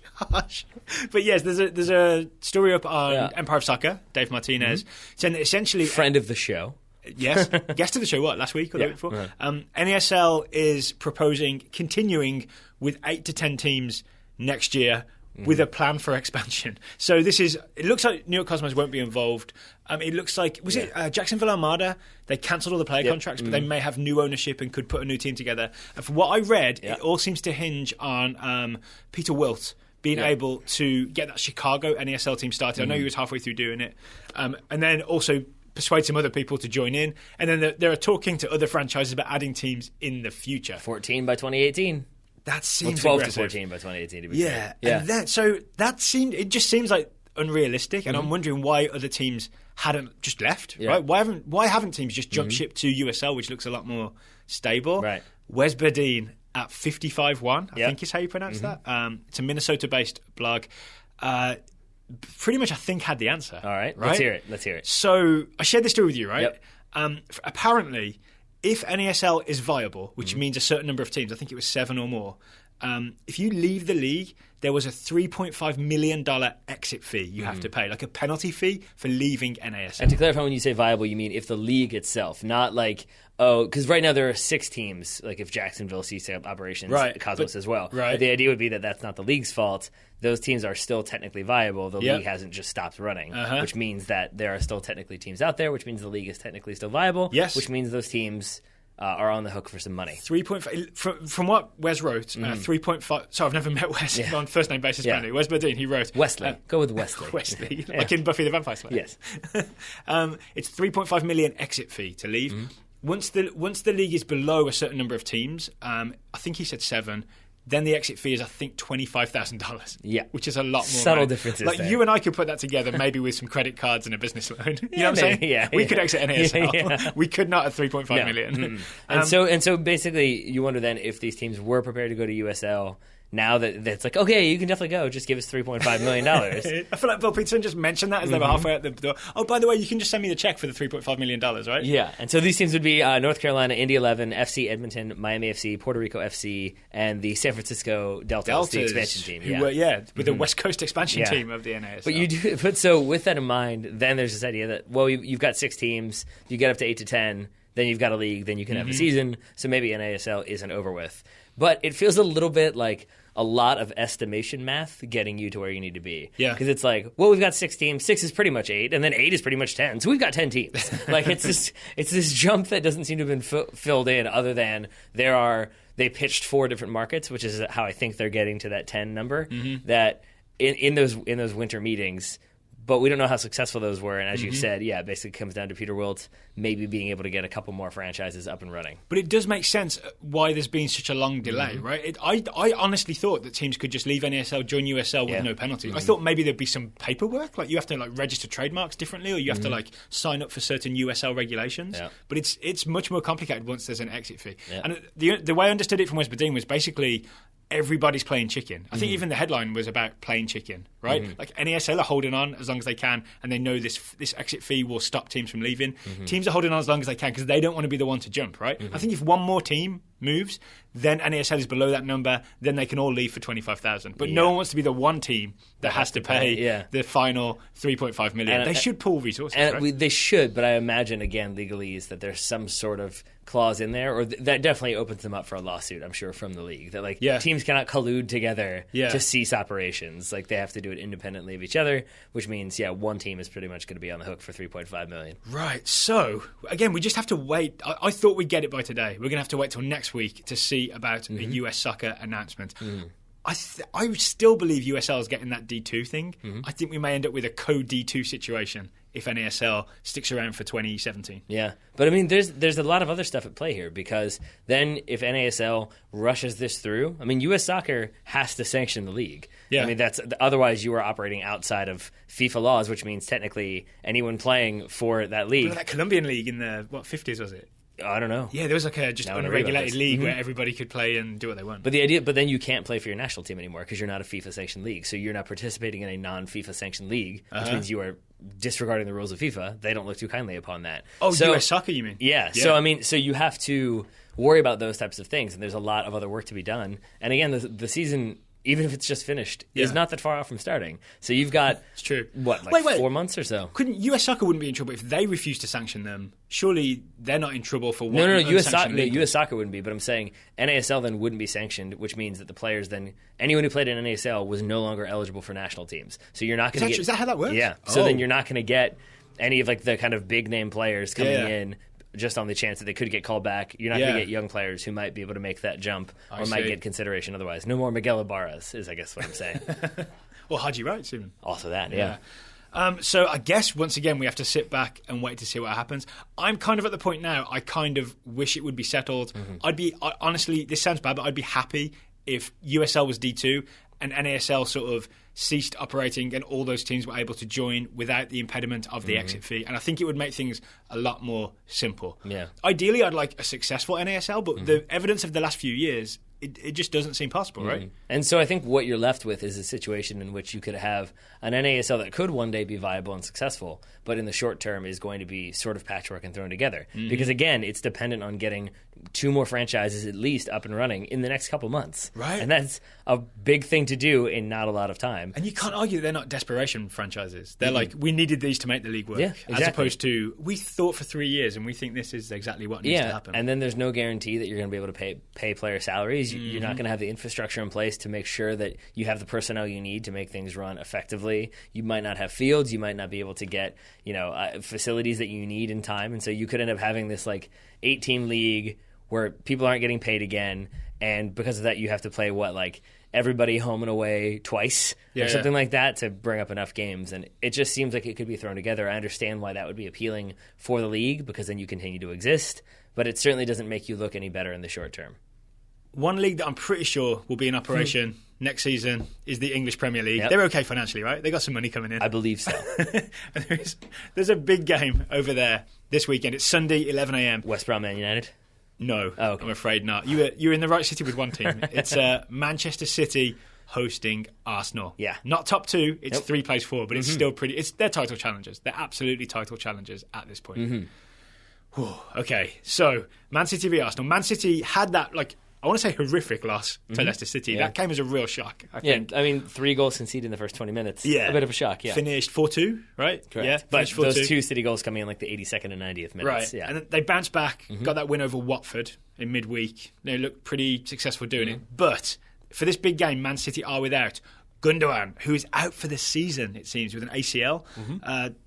But yes, there's a story up on Empire of Soccer, Dave Martinez, saying that essentially... Friend of the show. Yes, guest of the show, last week or the week before? NASL is proposing continuing with 8 to 10 teams next year with a plan for expansion. So it looks like New York Cosmos won't be involved. It looks like, it Jacksonville Armada? They cancelled all the player contracts, but they may have new ownership and could put a new team together. And from what I read, it all seems to hinge on Peter Wilt being able to get that Chicago NASL team started. I know he was halfway through doing it. And then also persuade some other people to join in. And then they're talking to other franchises about adding teams in the future. 14 by 2018. That seems 12 aggressive. to 14 by 2018 to be fair. And it just seems like unrealistic, and I'm wondering why other teams hadn't just left. Right? Why haven't teams just jumped ship to USL, which looks a lot more stable? Right. Wes Berdine at 55-1, I think is how you pronounce that. It's a Minnesota-based blog. Pretty much, I think, had the answer. All right. Let's hear it. So I shared this story with you, right? Apparently, if NASL is viable, which means a certain number of teams, I think it was 7 or more, if you leave the league, there was a $3.5 million exit fee you have to pay, like a penalty fee for leaving NASL. And to clarify, when you say viable, you mean if the league itself, not like, because right now there are 6 teams, like if Jacksonville ceases operations, Cosmos as well. Right. But the idea would be that that's not the league's fault. Those teams are still technically viable. The league hasn't just stopped running, which means that there are still technically teams out there, which means the league is technically still viable, which means those teams are on the hook for some money. 3.5 from what Wes wrote, 3.5. So I've never met Wes on first name basis. Apparently, Wes Berdine, he wrote Wesley. Go with Wesley. Wesley, like in Buffy the Vampire Slayer. Yes. It's $3.5 million exit fee to leave. Once the league is below a certain number of teams, I think he said 7. Then the exit fee is, I think, $25,000. Yeah. Which is a lot more. Subtle differences. Like, there. You and I could put that together maybe with some credit cards and a business loan. You know what I'm saying? Yeah. We could exit NASL. We could not at $3.5 million. And so basically, you wonder then if these teams were prepared to go to USL, now that it's like, okay, you can definitely go. Just give us $3.5 million. I feel like Bill Peterson just mentioned that as they were halfway out the door. Oh, by the way, you can just send me the check for the $3.5 million, right? Yeah, and so these teams would be North Carolina, Indy 11, FC Edmonton, Miami FC, Puerto Rico FC, and the San Francisco Deltas, the expansion team. With the West Coast expansion team of the NASL. But so with that in mind, then there's this idea that, well, you've got 6 teams, you get up to 8 to 10, then you've got a league, then you can have a season, so maybe NASL isn't over with. But it feels a little bit like a lot of estimation math getting you to where you need to be. Yeah. Because it's like, well, we've got 6 teams, 6 is pretty much 8, and then 8 is pretty much 10, so we've got 10 teams. Like, it's this jump that doesn't seem to have been filled in, other than they pitched 4 different markets, which is how I think they're getting to that 10 number, that in those winter meetings. But we don't know how successful those were. And as you said, it basically comes down to Peter Wilt maybe being able to get a couple more franchises up and running. But it does make sense why there's been such a long delay, right? I honestly thought that teams could just leave NASL, join USL with no penalty. I thought maybe there'd be some paperwork, like you have to register trademarks differently, or you have to sign up for certain USL regulations. Yeah. But it's much more complicated once there's an exit fee. Yeah. And the way I understood it from West Badine was basically everybody's playing chicken. I think even the headline was about playing chicken, right? Like NASL are holding on as long as they can, and they know this exit fee will stop teams from leaving. Teams are holding on as long as they can because they don't want to be the one to jump, right? I think if one more team moves, then NASL is below that number, then they can all leave for 25,000. But no one wants to be the one team that has to pay the final 3.5 million. They should pool resources, right? They should, but I imagine, again, legalese, that there's some sort of clause in there, or that definitely opens them up for a lawsuit, I'm sure, from the league. That teams cannot collude together to cease operations. Like, they have to do it independently of each other, which means, one team is pretty much going to be on the hook for $3.5 million. Right. So, again, we just have to wait. I thought we'd get it by today. We're going to have to wait till next week to see about a US soccer announcement. I still believe USL is getting that D2 thing. I think we may end up with a co-D2 situation if NASL sticks around for 2017. Yeah, but I mean, there's a lot of other stuff at play here, because then if NASL rushes this through, I mean, US Soccer has to sanction the league. Yeah. I mean, otherwise you are operating outside of FIFA laws, which means technically anyone playing for that league. That Colombian league in the 50s, was it? I don't know. Yeah, there was like a just unregulated league where everybody could play and do what they want. But then you can't play for your national team anymore because you're not a FIFA sanctioned league. So you're not participating in a non-FIFA sanctioned league, which means you are disregarding the rules of FIFA. They don't look too kindly upon that. Oh, US Soccer, you mean? Yeah. So I mean, so you have to worry about those types of things, and there's a lot of other work to be done. And again, the season, even if it's just finished, is not that far off from starting. So you've got, it's true. What, 4 months or so? Couldn't US Soccer wouldn't be in trouble if they refuse to sanction them? Surely they're not in trouble for what? No. US Soccer wouldn't be, but I'm saying NASL then wouldn't be sanctioned, which means that the players then, anyone who played in NASL was no longer eligible for national teams. So you're not going to get... Is that how that works? Yeah. So then you're not going to get any of the kind of big name players coming in just on the chance that they could get called back. You're not going to get young players who might be able to make that jump or might get consideration otherwise. No more Miguel Ibarras is, I guess, what I'm saying. Or Haji Wright, even. Also that, yeah. So I guess, once again, we have to sit back and wait to see what happens. I'm kind of at the point now, I kind of wish it would be settled. Honestly, this sounds bad, but I'd be happy if USL was D2 and NASL sort of ceased operating and all those teams were able to join without the impediment of the exit fee. And I think it would make things a lot more simple. Yeah. Ideally, I'd like a successful NASL, but the evidence of the last few years, it just doesn't seem possible, right? And so I think what you're left with is a situation in which you could have an NASL that could one day be viable and successful, but in the short term is going to be sort of patchwork and thrown together. Because again, it's dependent on getting 2 more franchises at least up and running in the next couple months. Right. And that's a big thing to do in not a lot of time. And you can't argue they're not desperation franchises. They're like, we needed these to make the league work. Yeah, exactly. As opposed to, we thought for 3 years and we think this is exactly what needs to happen. And then there's no guarantee that you're going to be able to pay player salaries. You're not going to have the infrastructure in place to make sure that you have the personnel you need to make things run effectively. You might not have fields. You might not be able to get facilities that you need in time. And so you could end up having this 8-team league where people aren't getting paid again. And because of that, you have to play everybody home and away twice or something like that to bring up enough games. And it just seems like it could be thrown together. I understand why that would be appealing for the league, because then you continue to exist. But it certainly doesn't make you look any better in the short term. One league that I'm pretty sure will be in operation next season is the English Premier League. Yep. They're okay financially, right? They got some money coming in. I believe so. There's a big game over there this weekend. It's Sunday, 11 a.m. West Brom Man United. No, Oh, okay. I'm afraid not. You're in the right city with one team. It's Manchester City hosting Arsenal. Yeah. Not top two. It's Nope. 3 plays 4, but it's still pretty. They're title challengers. They're absolutely title challengers at this point. Whew, okay, so Man City v Arsenal. Man City had that, I want to say horrific loss to Leicester City. Yeah. That came as a real shock, I Yeah, think. I mean, 3 goals conceded in the first 20 minutes. Yeah. A bit of a shock, yeah. Finished 4-2, right? Correct. Yeah, But finished those 2 City goals coming in like the 82nd and 90th minutes. Right, Yeah. and then they bounced back, got that win over Watford in midweek. They looked pretty successful doing it. But for this big game, Man City are without Gundogan, who is out for the season, it seems, with an ACL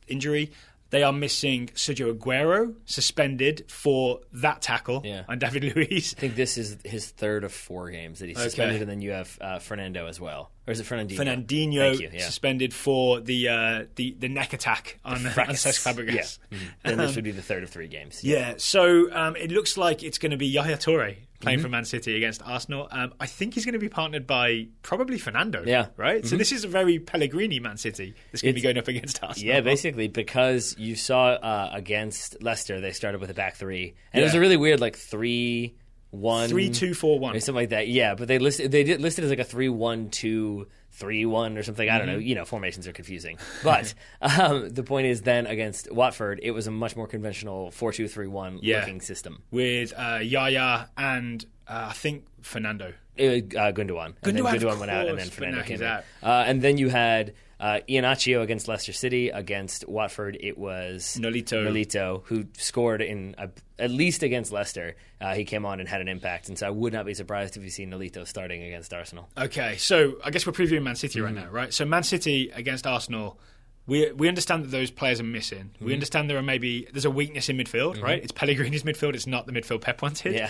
injury. They are missing Sergio Aguero, suspended for that tackle on David Luiz. I think this is his 3rd of 4 games that he's suspended, and then you have Fernando as well. Or is it Fernandinho? Fernandinho suspended for the neck attack on Cesc Fabregas. Yeah. Then this would be the 3rd of 3 games. Yeah, so it looks like it's going to be Yaya Toure playing for Man City against Arsenal. I think he's going to be partnered by probably Fernando. Yeah. Right? So this is a very Pellegrini Man City that's going to be going up against Arsenal. Yeah, basically, because you saw against Leicester, they started with a back 3. And it was a really weird 3-1... 3-2-4-1. or something like that. Yeah, but they listed it as like a 3-1-2-3-1 or something. I don't know. Formations are confusing. But the point is, then against Watford, it was a much more conventional 4-2-3-1 looking system with Yaya and I think Fernando. Gundogan. And then Gundogan went out, and then Fernando came in. And then you had Iheanacho against Leicester City. Against Watford, it was Nolito, who scored in at least against Leicester. He came on and had an impact, and so I would not be surprised if you see Nolito starting against Arsenal. Okay, so I guess we're previewing Man City right now, right? So Man City against Arsenal, we understand that those players are missing. We understand there's a weakness in midfield, right? It's Pellegrini's midfield. It's not the midfield Pep wanted. Yeah.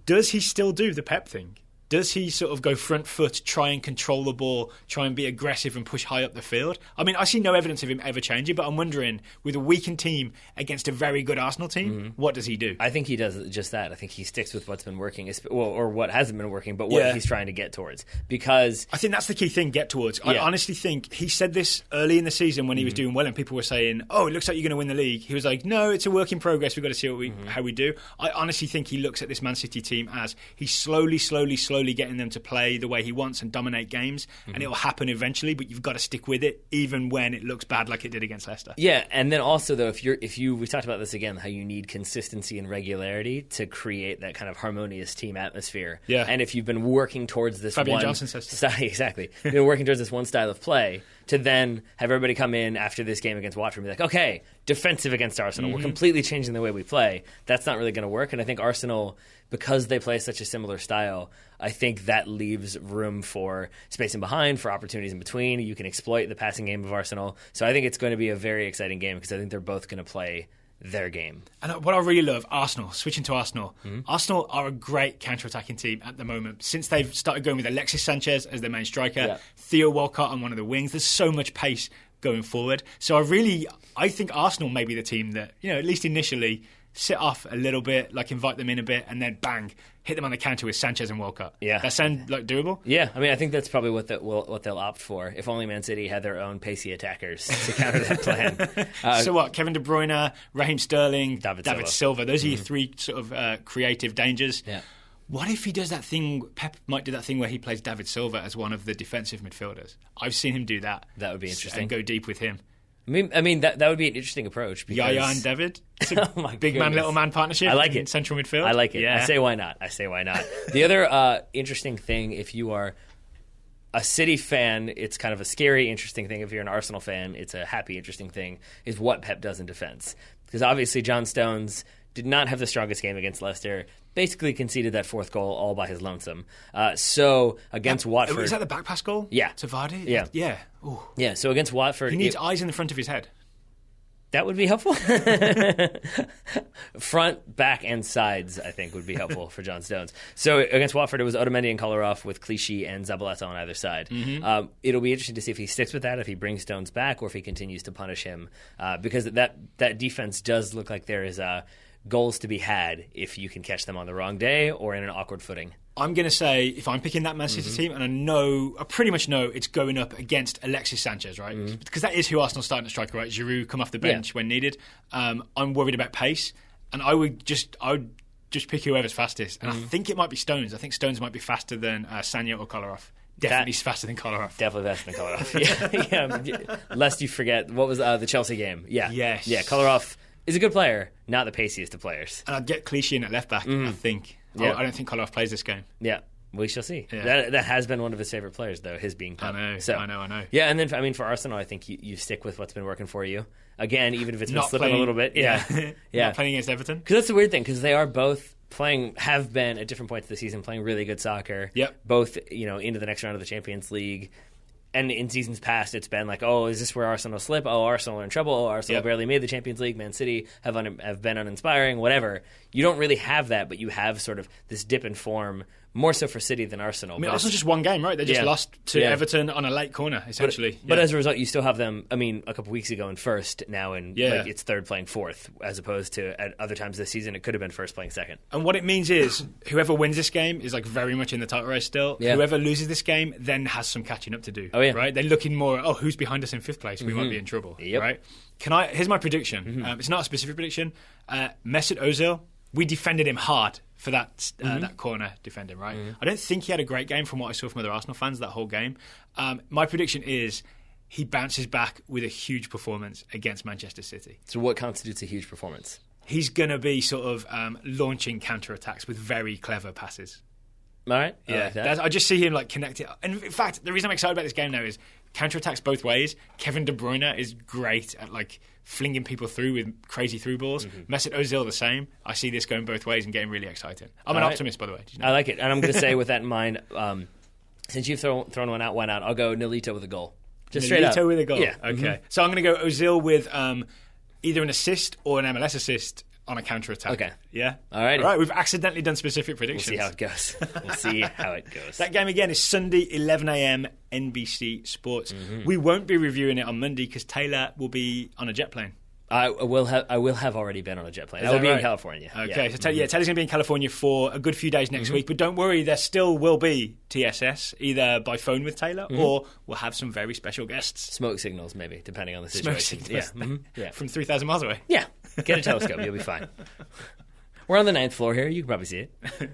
Does he still do the Pep thing? Does he sort of go front foot, try and control the ball, try and be aggressive and push high up the field? I mean, I see no evidence of him ever changing, but I'm wondering, with a weakened team against a very good Arsenal team, what does he do? I think he does just that. I think he sticks with what's been working, or what hasn't been working, but what he's trying to get towards. Because I think that's the key thing, get towards. I honestly think he said this early in the season when he was doing well and people were saying, oh, it looks like you're going to win the league. He was like, no, it's a work in progress. We've got to see how we do. I honestly think he looks at this Man City team as he's slowly getting them to play the way he wants and dominate games, and it will happen eventually, but you've got to stick with it even when it looks bad like it did against Leicester. Yeah, and then also though, we talked about this again, how you need consistency and regularity to create that kind of harmonious team atmosphere. Yeah. And if you've been working towards this Fabian Johnson says so. Exactly. You've been working towards this one style of play, to then have everybody come in after this game against Watford and be like, okay, defensive against Arsenal. We're completely changing the way we play. That's not really going to work. And I think Arsenal, because they play such a similar style, I think that leaves room for spacing behind, for opportunities in between. You can exploit the passing game of Arsenal. So I think it's going to be a very exciting game because I think they're both going to play their game. And what I really love, Arsenal, switching to Arsenal. Arsenal are a great counter-attacking team at the moment. Since they've started going with Alexis Sanchez as their main striker, Theo Walcott on one of the wings, there's so much pace going forward. So I think Arsenal may be the team that, at least initially, sit off a little bit, invite them in a bit, and then bang, hit them on the counter with Sanchez and Walcott. Yeah. That sound doable? Yeah, I mean, I think that's probably what they'll opt for. If only Man City had their own pacey attackers to counter that plan. So what? Kevin De Bruyne, Raheem Sterling, David Silva. Those are your 3 sort of creative dangers. Yeah. What if he does that thing? Pep might do that thing where he plays David Silva as one of the defensive midfielders. I've seen him do that. That would be interesting. And go deep with him. I mean that would be an interesting approach. Because... Yaya and David? It's a big man, little man partnership. I like it. In central midfield. I like it. Yeah. I say why not. The other interesting thing, if you are a City fan, it's kind of a scary, interesting thing. If you're an Arsenal fan, it's a happy, interesting thing, is what Pep does in defense. Because obviously John Stones did not have the strongest game against Leicester, basically conceded that 4th goal all by his lonesome. So against Watford... Was that the back pass goal? Yeah. To Vardy? Yeah. Yeah. Ooh. Yeah, so against Watford... He needs eyes in the front of his head. That would be helpful. Front, back, and sides, I think, would be helpful for John Stones. So against Watford, it was Otamendi and Kolarov with Clichy and Zabaleta on either side. It'll be interesting to see if he sticks with that, if he brings Stones back, or if he continues to punish him. Because that defense does look like there is goals to be had if you can catch them on the wrong day or in an awkward footing. I'm going to say, if I'm picking that Man City team, and I pretty much know it's going up against Alexis Sanchez, right? Because that is who Arsenal's starting to striker, right? Giroud come off the bench when needed. I'm worried about pace, and I would just pick whoever's fastest. And I think it might be Stones. I think Stones might be faster than Sanya or Kolarov. Definitely faster than Kolarov. Definitely faster than Kolarov. yeah. Lest you forget, what was the Chelsea game? Yeah. Yes. Yeah, Kolarov is a good player, not the paciest of players. And I'd get Clichy in at left back, I think. Yeah. I don't think Kolarov plays this game. Yeah. We shall see. Yeah. That has been one of his favorite players, though, his being Pep. I know. Yeah, and then, I mean, for Arsenal, I think you stick with what's been working for you. Again, even if it's been Not slipping playing, a little bit. Yeah. Not playing against Everton. Because that's the weird thing, because they are both have been at different points of the season playing really good soccer. Yep. Both, into the next round of the Champions League. And in seasons past, it's been like, oh, is this where Arsenal slip? Oh, Arsenal are in trouble. Oh, Arsenal barely made the Champions League. Man City have been uninspiring, whatever. You don't really have that, but you have sort of this dip in form, more so for City than Arsenal. I mean, Arsenal's just one game, right? They just lost to Everton on a late corner, essentially. But as a result, you still have them, a couple weeks ago in first, now in it's third playing fourth, as opposed to at other times this season, it could have been first playing second. And what it means is whoever wins this game is like very much in the title race still. Yeah. Whoever loses this game then has some catching up to do. Right? They're looking more, who's behind us in fifth place? We might be in trouble. Yep. Right? Here's my prediction. It's not a specific prediction. Mesut Ozil, we defended him hard for that corner defending, right? I don't think he had a great game from what I saw from other Arsenal fans that whole game. My prediction is he bounces back with a huge performance against Manchester City. So what constitutes a huge performance? He's going to be sort of launching counter-attacks with very clever passes. All right. Yeah. I just see him like connected. And in fact, the reason I'm excited about this game now is counter-attacks both ways. Kevin De Bruyne is great at like flinging people through with crazy through balls. Mesut Ozil the same. I see this going both ways and getting really exciting. I'm an optimist, by the way. Do you know? I like it. And I'm going to say with that in mind, since you've thrown one out, I'll go Nolito with a goal. Just straight up. Nolito with a goal? Yeah. Okay. So I'm going to go Ozil with either an assist or an MLS assist on a counter-attack. Okay. Yeah? All right. All right, we've accidentally done specific predictions. We'll see how it goes. That game again is Sunday, 11 a.m, NBC Sports. We won't be reviewing it on Monday because Taylor will be on a jet plane. I will have already been on a jet plane. I will be in California. Okay, so Taylor's going to be in California for a good few days next week, but don't worry, there still will be TSS, either by phone with Taylor or we'll have some very special guests. Smoke signals, maybe, depending on the situation. Smoke signals. Yeah. From 3,000 miles away. Yeah, get a telescope, you'll be fine. We're on the 9th floor here. You can probably see it.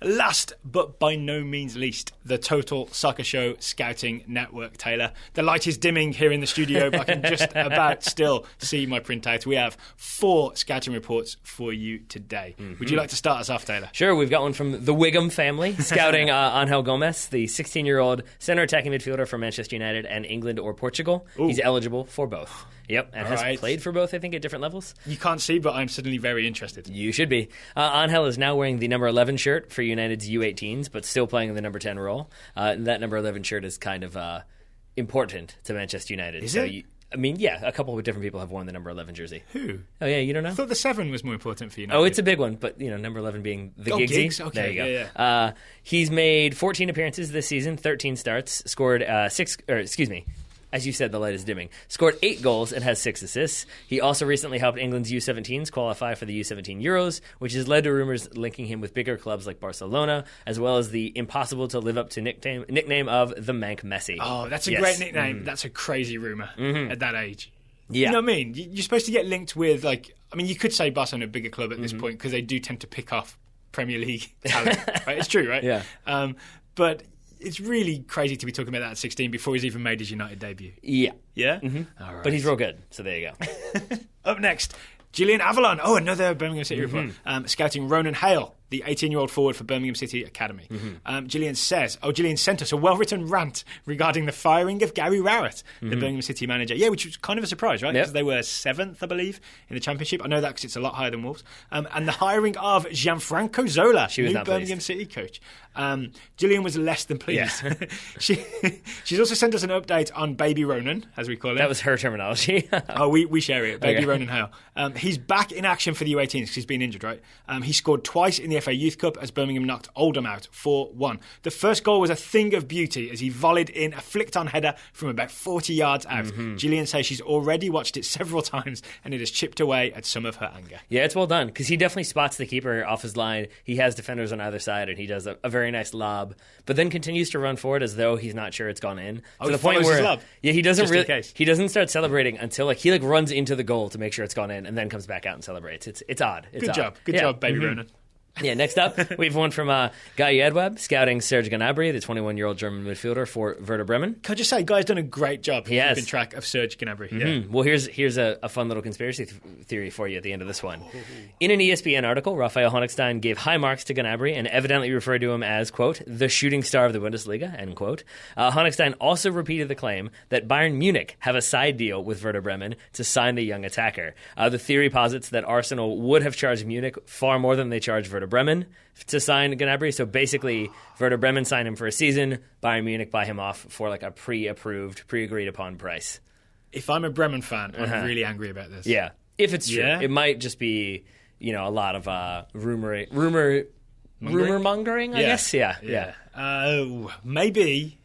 Last, but by no means least, the Total Soccer Show Scouting Network, Taylor. The light is dimming here in the studio, but I can just about still see my printout. We have 4 scouting reports for you today. Would you like to start us off, Taylor? Sure. We've got one from the Wiggum family, scouting Angel Gomez, the 16-year-old center attacking midfielder for Manchester United and England or Portugal. Ooh. He's eligible for both. Yep, and has played for both, I think, at different levels. You can't see, but I'm suddenly very interested. You should be. Angel is now wearing the number 11 shirt for United's U18s, but still playing in the number 10 role. That number 11 shirt is kind of important to Manchester United. Is it? A couple of different people have worn the number 11 jersey. Who? Oh, yeah, you don't know? I thought the 7 was more important for United. Oh, it's a big one, but, number 11 being the Giggsy. Giggs? Okay, there you go. Yeah. He's made 14 appearances this season, 13 starts, scored as you said, the light is dimming. Scored 8 goals and has 6 assists. He also recently helped England's U17s qualify for the U17 Euros, which has led to rumors linking him with bigger clubs like Barcelona, as well as the impossible-to-live-up-to nickname of the Manc Messi. Oh, that's a great nickname. That's a crazy rumor at that age. Yeah. You know what I mean? You're supposed to get linked with, you could say Barcelona, a bigger club at this point, because they do tend to pick off Premier League talent. Right? It's true, right? Yeah. But it's really crazy to be talking about that at 16 before he's even made his United debut. Yeah. Yeah? All right. But he's real good, so there you go. Up next, Gillian Avalon. Oh, another Birmingham City report. Scouting Ronan Hale, the 18-year-old forward for Birmingham City Academy. Gillian sent us a well-written rant regarding the firing of Gary Rowett, the Birmingham City manager. Yeah, which was kind of a surprise, right? Because they were 7th, I believe, in the Championship. I know that because it's a lot higher than Wolves. And the hiring of Gianfranco Zola, new Birmingham City coach. Gillian was less than pleased. Yeah. She's also sent us an update on Baby Ronan, as we call him. That was her terminology. We share it. Baby Ronan Hale. He's back in action for the U18s because he's been injured, right? He scored twice in the FA Youth Cup as Birmingham knocked Oldham out 4-1. The first goal was a thing of beauty as he volleyed in a flicked-on header from about 40 yards out. Gillian says she's already watched it several times and it has chipped away at some of her anger. Yeah, it's well done because he definitely spots the keeper off his line. He has defenders on either side and he does a very nice lob, but then continues to run forward as though he's not sure it's gone in. To the point where his lob. Yeah, he doesn't start celebrating until he runs into the goal to make sure it's gone in and then comes back out and celebrates. It's odd. Good job, Baby Ronan. Yeah, next up, we have one from Guy Edweb, scouting Serge Gnabry, the 21-year-old German midfielder for Werder Bremen. Can I just say, Guy's done a great job keeping Yes. track of Serge Gnabry. Mm-hmm. Yeah. Well, here's a fun little conspiracy theory for you at the end of this one. In an ESPN article, Raphael Honigstein gave high marks to Gnabry and evidently referred to him as, quote, the shooting star of the Bundesliga, end quote. Honigstein also repeated the claim that Bayern Munich have a side deal with Werder Bremen to sign the young attacker. The theory posits that Arsenal would have charged Munich far more than they charged Werder Bremen to sign Gnabry. So basically, Werder Bremen sign him for a season, Bayern Munich buy him off for like a pre-approved, pre-agreed-upon price. If I'm a Bremen fan, I'm really angry about this. Yeah, if it's true. Yeah? It might just be, a lot of rumor mongering, I guess. Yeah. Maybe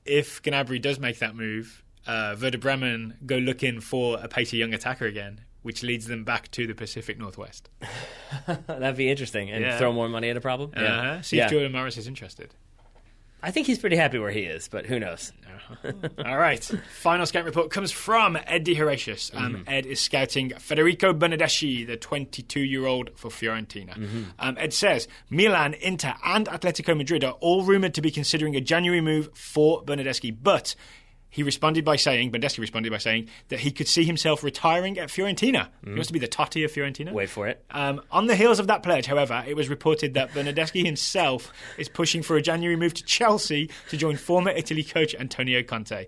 if Gnabry does make that move, Werder Bremen go looking for a pacey young attacker again, which leads them back to the Pacific Northwest. That'd be interesting. And throw more money at a problem. See if Jordan Morris is interested. I think he's pretty happy where he is, but who knows? All right. Final scout report comes from Ed De Horatius. Ed is scouting Federico Bernardeschi, the 22-year-old for Fiorentina. Ed says, Milan, Inter and Atletico Madrid are all rumoured to be considering a January move for Bernardeschi, but Bernardeschi responded by saying that he could see himself retiring at Fiorentina. He wants to be the Totti of Fiorentina. Wait for it. On the heels of that pledge, however, it was reported that Bernardeschi himself is pushing for a January move to Chelsea to join former Italy coach Antonio Conte,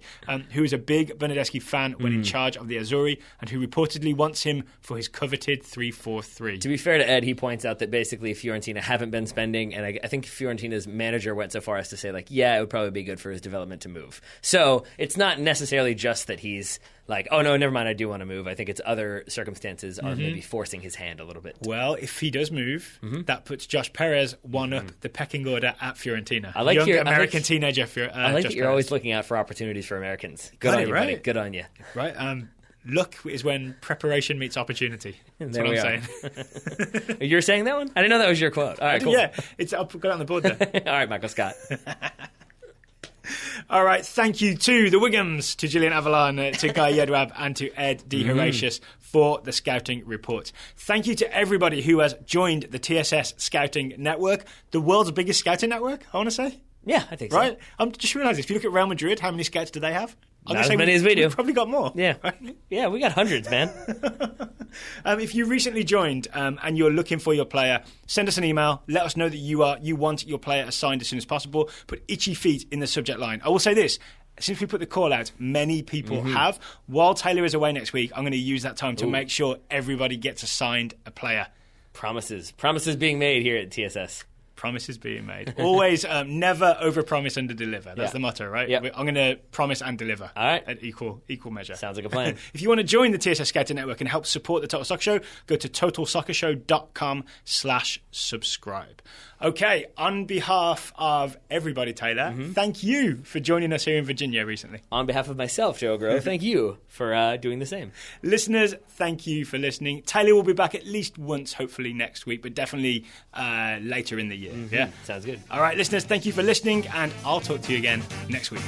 who is a big Bernardeschi fan when in charge of the Azzurri and who reportedly wants him for his coveted 3-4-3. To be fair to Ed, he points out that basically Fiorentina haven't been spending, and I think Fiorentina's manager went so far as to say, like, yeah, it would probably be good for his development to move. So it's not necessarily just that he's like, oh, no, never mind, I do want to move. I think it's other circumstances are maybe forcing his hand a little bit. Well, if he does move, that puts Josh Perez one up the pecking order at Fiorentina. I like Young your American teenager. I like Josh that you're Perez. always looking out for opportunities for Americans. Good on you, right? buddy. Good on you. Right. Luck is when preparation meets opportunity. That's what I'm saying. You're saying that one? I didn't know that was your quote. All right, cool. Yeah, I'll put it on the board there. All right, Michael Scott. All right, thank you to the Wiggums, to Gillian Avalon, to Guy Yedwab, and to Ed De Horatius for the scouting report. Thank you to everybody who has joined the TSS Scouting Network, the world's biggest scouting network, I want to say. Yeah, I think so. Right? I'm just realising, if you look at Real Madrid, how many scouts do they have? Not as many as we do. We've probably got more. Yeah. Right? Yeah, we got hundreds, man. If you recently joined and you're looking for your player, send us an email. Let us know that you want your player assigned as soon as possible. Put itchy feet in the subject line. I will say this. Since we put the call out, many people have. While Taylor is away next week, I'm going to use that time to make sure everybody gets assigned a player. Promises being made here at TSS. Promises being made. Always never overpromise, underdeliver. That's the motto, right? Yep. I'm going to promise and deliver. All right. At equal measure. Sounds like a plan. If you want to join the TSS Scouting Network and help support the Total Soccer Show, go to totalsoccershow.com/subscribe. Okay, on behalf of everybody, Taylor, thank you for joining us here in Virginia recently. On behalf of myself, Joe Grove, thank you for doing the same. Listeners, thank you for listening. Taylor will be back at least once, hopefully next week, but definitely later in the year. Yeah, sounds good. All right, listeners, thank you for listening, and I'll talk to you again next week.